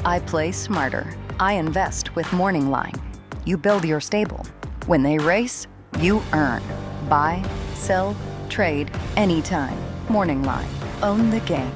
I play smarter. I invest with Morning Line. You build your stable. When they race, you earn. Buy, sell, trade, anytime. Morning Line. Own the game.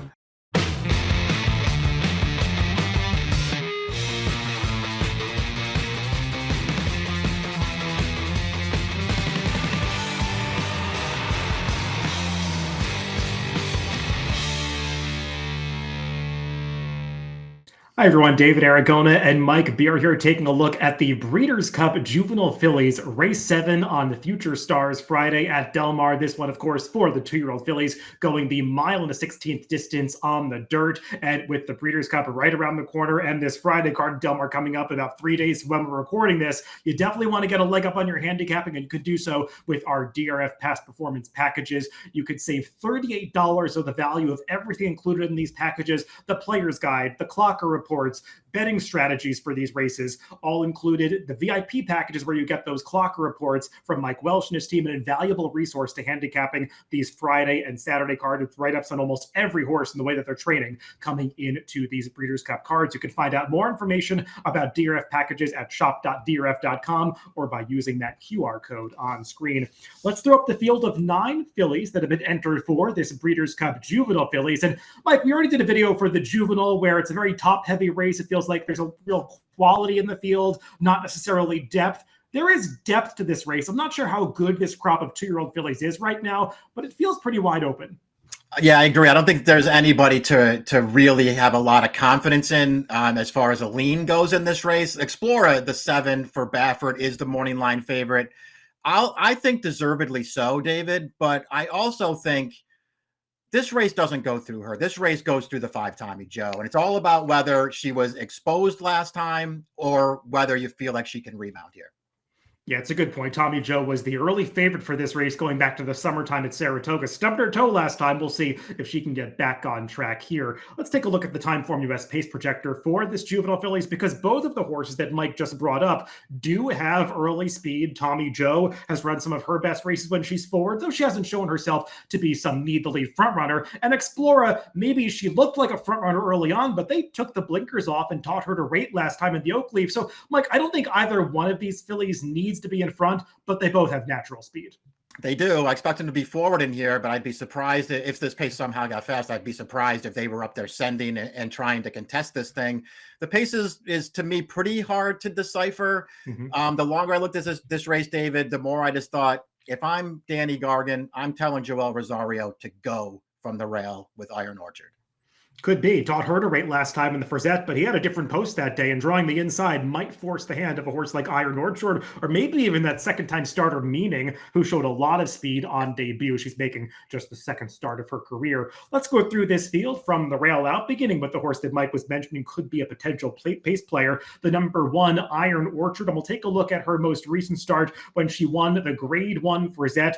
Hi everyone, David Aragona and Mike Beer here taking a look at the Breeders Cup Juvenile Fillies Race 7 on the Future Stars Friday at Del Mar. This one, of course, for the 2-year-old fillies going the 1.16 distance on the dirt, and with the Breeders Cup right around the corner and this Friday card at Del Mar coming up in about 3 days when we're recording this, you definitely want to get a leg up on your handicapping, and you could do so with our DRF Past Performance packages. You could save $38 of the value of everything included in these packages: the player's guide, the clocker reports, betting strategies for these races, all included. The VIP packages where you get those clocker reports from Mike Welsh and his team, an invaluable resource to handicapping these Friday and Saturday cards with write-ups on almost every horse in the way that they're training coming into these Breeders' Cup cards. You can find out more information about DRF packages at shop.drf.com or by using that QR code on screen. Let's throw up the field of 9 fillies that have been entered for this Breeders' Cup Juvenile Fillies. And Mike, we already did a video for the Juvenile where it's a very top-heavy race. It feels like there's a real quality in the field, not necessarily depth. There is depth to this race. I'm not sure how good this crop of 2-year-old fillies is right now, but it feels pretty wide open. Yeah, I agree. I don't think there's anybody to really have a lot of confidence in as far as a lean goes in this race. Explora, the 7 for Baffert, is the morning line favorite. I think deservedly so, David, but I also think this race doesn't go through her. This race goes through the 5 Tommy Joe, and it's all about whether she was exposed last time or whether you feel like she can rebound here. Yeah, it's a good point. Tommy Joe was the early favorite for this race going back to the summertime at Saratoga. Stubbed her toe last time. We'll see if she can get back on track here. Let's take a look at the Timeform US pace projector for this Juvenile Fillies, because both of the horses that Mike just brought up do have early speed. Tommy Joe has run some of her best races when she's forward, though she hasn't shown herself to be some need-the-lead frontrunner. And Explora, maybe she looked like a frontrunner early on, but they took the blinkers off and taught her to rate last time in the Oakleaf. So, Mike, I don't think either one of these fillies needs to be in front, but they both have natural speed. They do. I expect them to be forward in here, but I'd be surprised if this pace somehow got fast. I'd be surprised if they were up there sending and trying to contest this thing. The pace is to me pretty hard to decipher. The longer I looked at this race, David, the more I just thought, if I'm Danny Gargan, I'm telling Joel Rosario to go from the rail with Iron Orchard. Could be. Taught her to rate last time in the Frazette, but he had a different post that day, and drawing the inside might force the hand of a horse like Iron Orchard, or maybe even that second-time starter Meaning, who showed a lot of speed on debut. She's making just the second start of her career. Let's go through this field from the rail out, beginning with the horse that Mike was mentioning could be a potential pace player, the number 1 Iron Orchard, and we'll take a look at her most recent start when she won the Grade 1 Frazette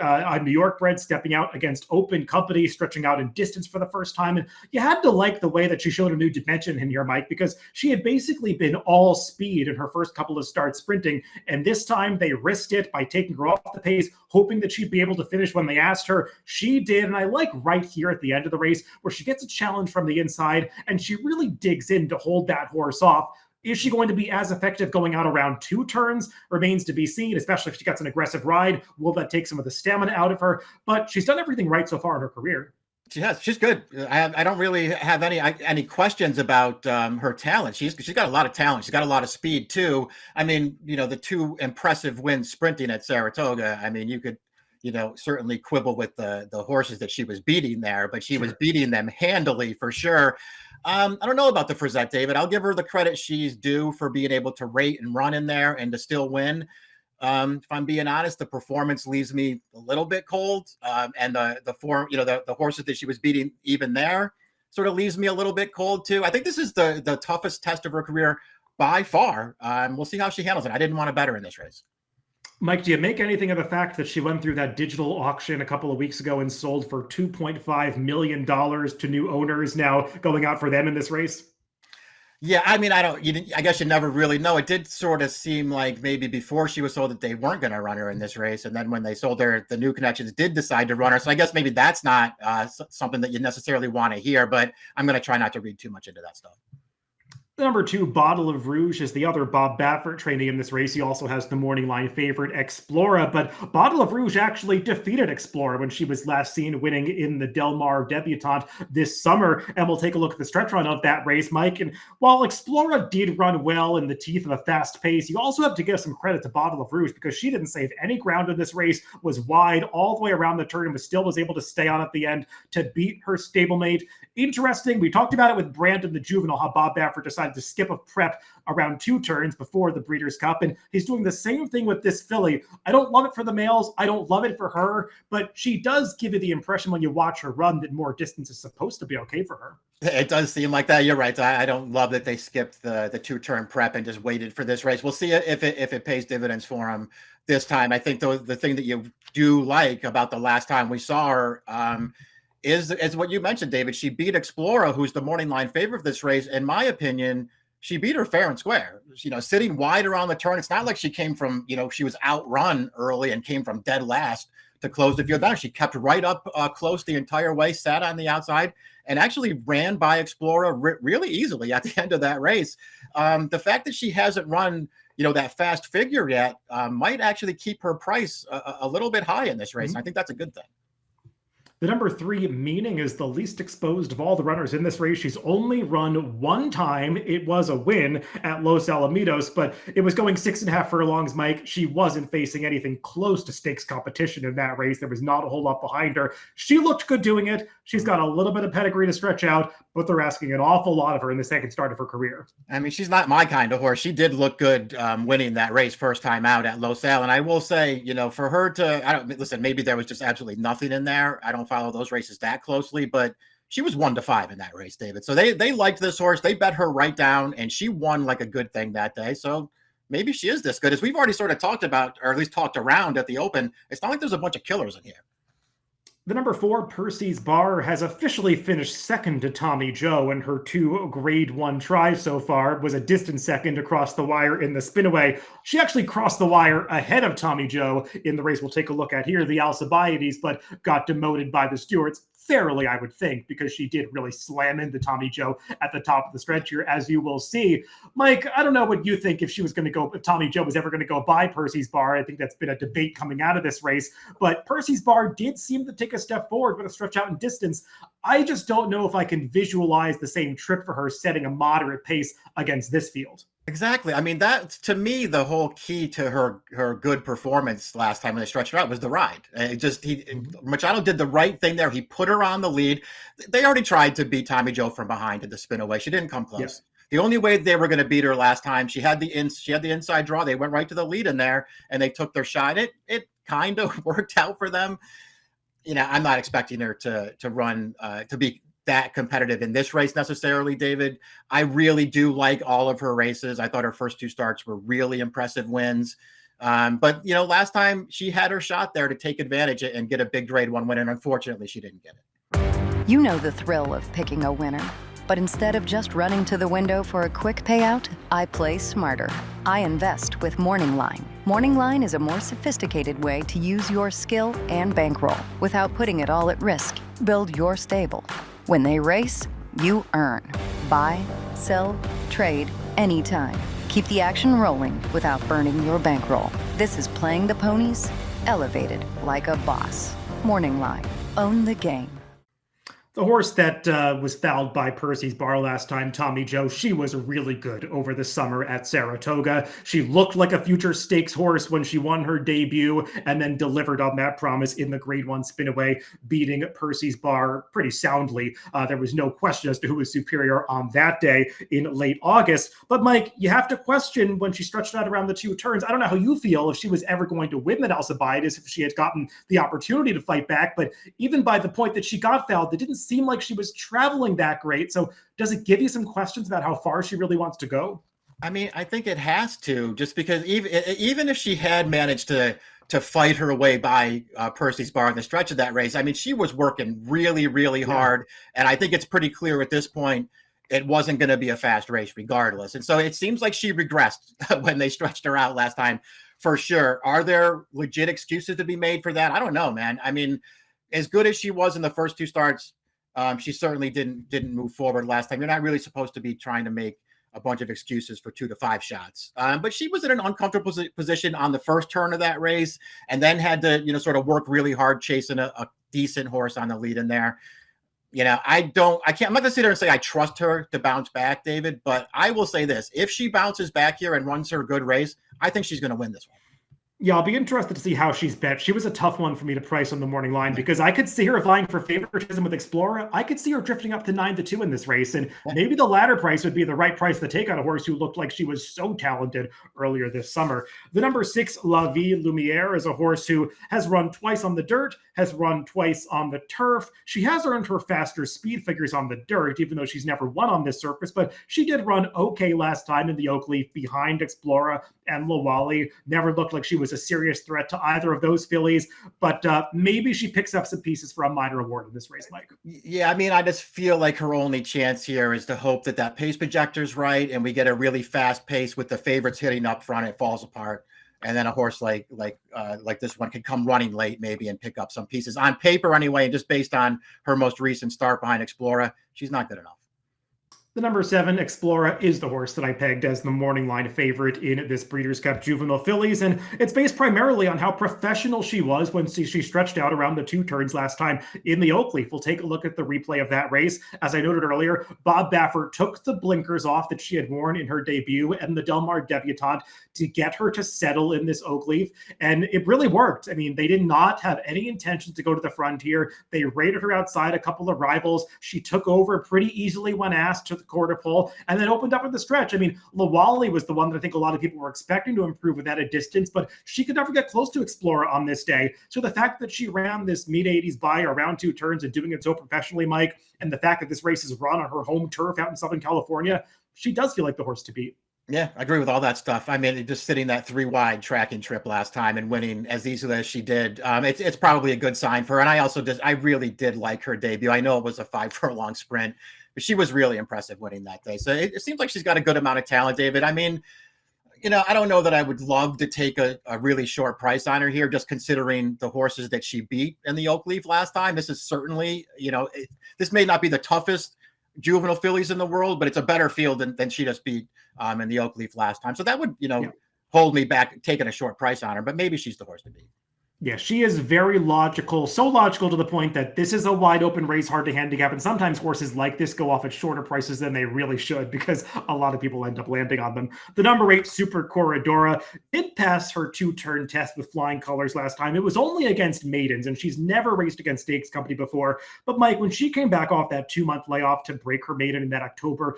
on New York bred, stepping out against Open Company, stretching out in distance for the first time, and you had to like the way that she showed a new dimension in here, Mike, because she had basically been all speed in her first couple of starts sprinting, and this time they risked it by taking her off the pace, hoping that she'd be able to finish when they asked her. She did, and I like right here at the end of the race where she gets a challenge from the inside, and she really digs in to hold that horse off. Is she going to be as effective going out around 2 turns? Remains to be seen, especially if she gets an aggressive ride. Will that take some of the stamina out of her? But she's done everything right so far in her career. She has. She's good. I don't really have any questions about her talent. She's got a lot of talent. She's got a lot of speed too. I mean, the 2 impressive wins sprinting at Saratoga. I mean, you could, certainly quibble with the horses that she was beating there, but she was beating them handily for sure. I don't know about the Frazette, David. I'll give her the credit she's due for being able to rate and run in there and to still win. If I'm being honest, the performance leaves me a little bit cold, and the form, the horses that she was beating even there sort of leaves me a little bit cold too. I think this is the toughest test of her career by far. We'll see how she handles it. I didn't want to bet her in this race. Mike, do you make anything of the fact that she went through that digital auction a couple of weeks ago and sold for $2.5 million to new owners, now going out for them in this race? Yeah, I mean, I guess you never really know. It did sort of seem like maybe before she was sold that they weren't going to run her in this race. And then when they sold her, the new connections did decide to run her. So I guess maybe that's not something that you necessarily want to hear, but I'm going to try not to read too much into that stuff. The number 2, Bottle of Rouge, is the other Bob Baffert trainee in this race. He also has the morning line favorite, Explora, but Bottle of Rouge actually defeated Explora when she was last seen winning in the Del Mar debutante this summer. And we'll take a look at the stretch run of that race, Mike. And while Explora did run well in the teeth of a fast pace, you also have to give some credit to Bottle of Rouge because she didn't save any ground in this race, was wide all the way around the turn, and was able to stay on at the end to beat her stablemate. Interesting. We talked about it with Brandon the Juvenile, how Bob Baffert decided to skip a prep around 2 turns before the Breeders' Cup, and he's doing the same thing with this filly. I don't love it for the males. I don't love it for her, but she does give you the impression when you watch her run that more distance is supposed to be okay for her. It does seem like that. You're right. I don't love that they skipped the 2-turn prep and just waited for this race. We'll see if it pays dividends for him this time. I think the thing that you do like about the last time we saw her is what you mentioned, David. She beat Explora, who's the morning line favorite of this race. In my opinion, she beat her fair and square, sitting wide around the turn. It's not like she came from, she was outrun early and came from dead last to close the field down. She kept right up close the entire way, sat on the outside, and actually ran by Explora really easily at the end of that race. The fact that she hasn't run, that fast figure yet might actually keep her price a little bit high in this race. And I think that's a good thing. The number 3, Meaning, is the least exposed of all the runners in this race. She's only run 1 time. It was a win at Los Alamitos, but it was going 6.5 furlongs, Mike. She wasn't facing anything close to stakes competition in that race. There was not a whole lot behind her. She looked good doing it. She's got a little bit of pedigree to stretch out, but they're asking an awful lot of her in the second start of her career. I mean, she's not my kind of horse. She did look good winning that race first time out at Los Al. And I will say, for her to, listen, maybe there was just absolutely nothing in there. I don't follow those races that closely, but she was 1-5 in that race, David. So they liked this horse. They bet her right down, and she won like a good thing that day. So maybe she is this good. As we've already sort of talked about, or at least talked around at the Open, it's not like there's a bunch of killers in here. The number 4, Percy's Bar, has officially finished second to Tommy Joe in her 2 Grade 1 tries so far. Was a distant second across the wire in the spinaway. She actually crossed the wire ahead of Tommy Joe in the race we'll take a look at here, the Alcibiades, but got demoted by the stewards. Fairly, I would think, because she did really slam into Tommy Joe at the top of the stretch here, as you will see. Mike, I don't know what you think if Tommy Joe was ever going to go by Percy's Bar. I think that's been a debate coming out of this race, but Percy's Bar did seem to take a step forward with a stretch out in distance. I just don't know if I can visualize the same trip for her setting a moderate pace against this field. Exactly. I mean, that's, to me, the whole key to her good performance last time when they stretched her out was the ride. Machado did the right thing there. He put her on the lead. They already tried to beat Tommy Joe from behind in the spinaway. She didn't come close. Yes. The only way they were going to beat her last time, she had the inside draw. They went right to the lead in there, and they took their shot. It kind of worked out for them. I'm not expecting her to run to be that competitive in this race necessarily, David. I really do like all of her races. I thought her first 2 starts were really impressive wins. But last time she had her shot there to take advantage and get a big Grade 1 win, and unfortunately she didn't get it. You know the thrill of picking a winner, but instead of just running to the window for a quick payout, I play smarter. I invest with Morning Line. Morning Line is a more sophisticated way to use your skill and bankroll without putting it all at risk. Build your stable. When they race, you earn. Buy, sell, trade, anytime. Keep the action rolling without burning your bankroll. This is playing the ponies, elevated like a boss. Morning Line. Own the game. The horse that was fouled by Percy's Bar last time, Tommy Joe, she was really good over the summer at Saratoga. She looked like a future stakes horse when she won her debut and then delivered on that promise in the Grade 1 spinaway, beating Percy's Bar pretty soundly. There was no question as to who was superior on that day in late August. But Mike, you have to question when she stretched out around the 2 turns. I don't know how you feel if she was ever going to win that Alcibiades, if she had gotten the opportunity to fight back. But even by the point that she got fouled, it didn't seem like she was traveling that great. So does it give you some questions about how far she really wants to go? I mean, I think it has to, just because even if she had managed to fight her way by Percy's Bar in the stretch of that race, I mean, she was working really, really hard. And I think it's pretty clear at this point, it wasn't going to be a fast race regardless. And so it seems like she regressed when they stretched her out last time, for sure. Are there legit excuses to be made for that? I don't know, man. I mean, as good as she was in the first 2 starts, she certainly didn't move forward last time. You're not really supposed to be trying to make a bunch of excuses for 2 to 5 shots. But she was in an uncomfortable position on the first turn of that race, and then had to, sort of work really hard chasing a decent horse on the lead in there. I'm not going to sit there and say I trust her to bounce back, David, but I will say this. If she bounces back here and runs her good race, I think she's going to win this one. Yeah, I'll be interested to see how she's bet. She was a tough one for me to price on the morning line because I could see her vying for favoritism with Explora. I could see her drifting up to 9-2 in this race, and maybe the latter price would be the right price to take on a horse who looked like she was so talented earlier this summer. The number 6, La Ville Lumiere, is a horse who has run twice on the dirt, has run twice on the turf. She has earned her faster speed figures on the dirt, even though she's never won on this surface, but she did run okay last time in the Oakleaf behind Explora and Wally. Never looked like she was a serious threat to either of those fillies, but maybe she picks up some pieces for a minor award in this race, Mike. Yeah, I just feel like her only chance here is to hope that pace projector's right, and we get a really fast pace with the favorites hitting up front. It falls apart, and then a horse like this one can come running late maybe and pick up some pieces on paper anyway. And just based on her most recent start behind Explora, she's not good enough. The number 7, Explora, is the horse that I pegged as the morning line favorite in this Breeders' Cup Juvenile Fillies, and it's based primarily on how professional she was when she stretched out around the 2 turns last time in the Oakleaf. We'll take a look at the replay of that race. As I noted earlier, Bob Baffert took the blinkers off that she had worn in her debut and the Del Mar debutante to get her to settle in this Oakleaf, and it really worked. They did not have any intention to go to the frontier. They raided her outside a couple of rivals. She took over pretty easily when asked, to the quarter pole, and then opened up at the stretch. Wally was the one that I think a lot of people were expecting to improve with at a distance, but she could never get close to Explora on this day. So the fact that she ran this mid-80s by around 2 turns and doing it so professionally, Mike, and the fact that this race is run on her home turf out in Southern California, she does feel like the horse to beat. Yeah, I agree with all that stuff. Just sitting that 3-wide tracking trip last time and winning as easily as she did, it's probably a good sign for her. And I really did like her debut. I know it was a 5-furlong sprint, but she was really impressive winning that day. So it seems like she's got a good amount of talent, David. I don't know that I would love to take a really short price on her here, just considering the horses that she beat in the Oakleaf last time. This is certainly, this may not be the toughest juvenile fillies in the world, but it's a better field than she just beat in the Oakleaf last time. So that would, hold me back taking a short price on her, but maybe she's the horse to beat. Yeah, she is very logical, so logical to the point that this is a wide open race, hard to handicap. And sometimes horses like this go off at shorter prices than they really should because a lot of people end up landing on them. The number 8, Super Corridora, did pass her 2-turn test with flying colors last time. It was only against maidens, and she's never raced against stakes company before. But Mike, when she came back off that 2-month layoff to break her maiden in that October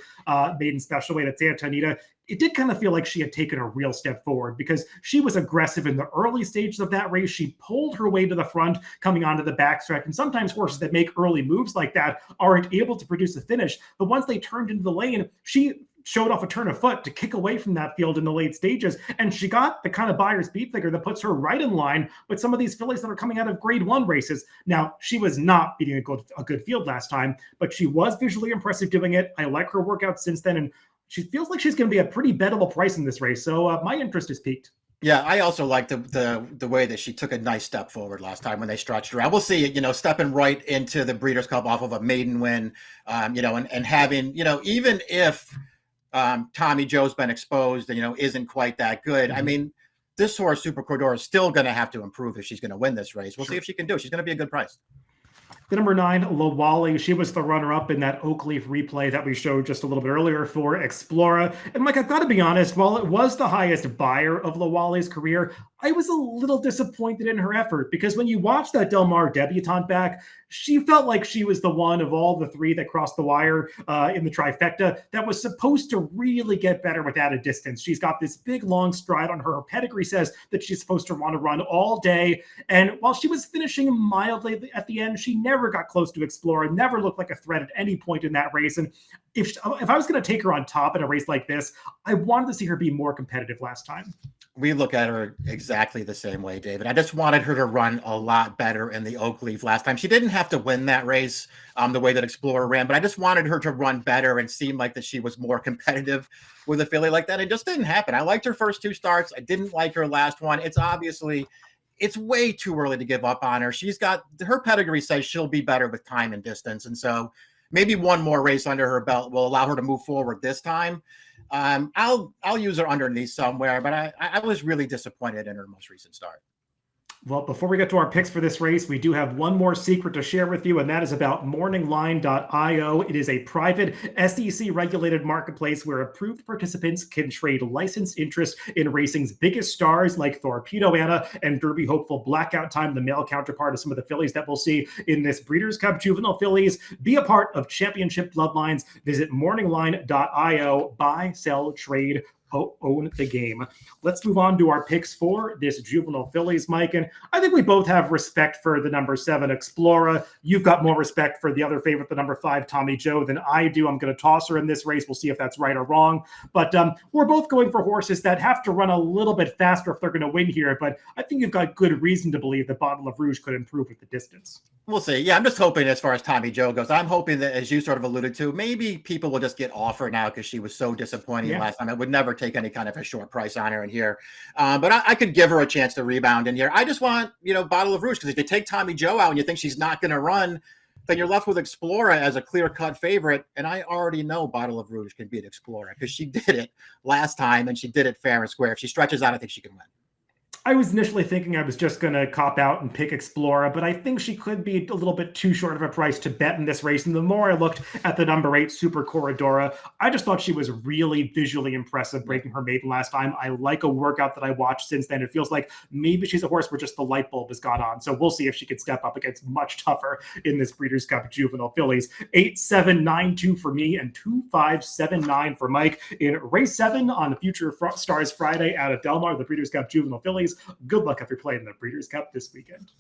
maiden special weight at Santa Anita, it did kind of feel like she had taken a real step forward because she was aggressive in the early stages of that race. She pulled her way to the front coming onto the backstretch. And sometimes horses that make early moves like that aren't able to produce a finish. But once they turned into the lane, she showed off a turn of foot to kick away from that field in the late stages. And she got the kind of buyer speed figure that puts her right in line with some of these fillies that are coming out of grade 1 races. Now, she was not beating a good field last time, but she was visually impressive doing it. I like her workout since then. And she feels like she's going to be a pretty bettable price in this race. So my interest is piqued. Yeah, I also like the way that she took a nice step forward last time when they stretched her out. We'll see, stepping right into the Breeders' Cup off of a maiden win, and having, even if Tommy Joe's been exposed and, isn't quite that good. Mm-hmm. This horse, Super Corridora, is still going to have to improve if she's going to win this race. We'll see if she can do it. She's going to be a good price. The number 9, Wally, she was the runner-up in that Oakleaf replay that we showed just a little bit earlier for Explora. And Mike, I've got to be honest, while it was the highest buyer of Wally's career, I was a little disappointed in her effort because when you watch that Del Mar debutante back, she felt like she was the one of all the 3 that crossed the wire in the trifecta that was supposed to really get better with at a distance. She's got this big, long stride on her. Her pedigree says that she's supposed to want to run all day. And while she was finishing mildly at the end, she never got close to Explora, never looked like a threat at any point in that race. And if I was going to take her on top in a race like this, I wanted to see her be more competitive last time. We look at her exactly the same way, David. I just wanted her to run a lot better in the Oakleaf last time. She didn't have to win that race the way that Explora ran, but I just wanted her to run better and seem like that she was more competitive with a filly like that. It just didn't happen. I liked her first 2 starts. I didn't like her last one. It's way too early to give up on her. She's got her pedigree says she'll be better with time and distance. And so maybe one more race under her belt will allow her to move forward this time. I'll use her underneath somewhere, but I was really disappointed in her most recent start. Well, before we get to our picks for this race, we do have one more secret to share with you, and that is about morningline.io. It is a private SEC-regulated marketplace where approved participants can trade licensed interest in racing's biggest stars like Torpedo Anna and Derby hopeful Blackout Time, the male counterpart of some of the fillies that we'll see in this Breeders' Cup Juvenile Fillies. Be a part of championship bloodlines. Visit morningline.io. Buy, sell, trade, own the game. Let's move on to our picks for this Juvenile Fillies, Mike. And I think we both have respect for the number 7, Explora. You've got more respect for the other favorite, the number 5, Tommy Joe, than I do. I'm going to toss her in this race. We'll see if that's right or wrong. But we're both going for horses that have to run a little bit faster if they're going to win here. But I think you've got good reason to believe that Bottle of Rouge could improve with the distance. We'll see. Yeah, I'm just hoping as far as Tommy Joe goes, I'm hoping that, as you sort of alluded to, maybe people will just get off her now because she was so disappointing last time. I would never take any kind of a short price on her in here. But I could give her a chance to rebound in here. I just want, Bottle of Rouge, because if you take Tommy Joe out and you think she's not going to run, then you're left with Explora as a clear-cut favorite. And I already know Bottle of Rouge can beat Explora because she did it last time and she did it fair and square. If she stretches out, I think she can win. I was initially thinking I was just going to cop out and pick Explora, but I think she could be a little bit too short of a price to bet in this race. And the more I looked at the number 8, Super Corridora, I just thought she was really visually impressive breaking her maiden last time. I like a workout that I watched since then. It feels like maybe she's a horse where just the light bulb has gone on. So we'll see if she can step up against much tougher in this Breeders' Cup Juvenile Fillies. 8-7-9-2 for me and 2-5-7-9 for Mike in race 7 on Future Stars Friday out of Del Mar, the Breeders' Cup Juvenile Fillies. Good luck if you're playing the Breeders' Cup this weekend.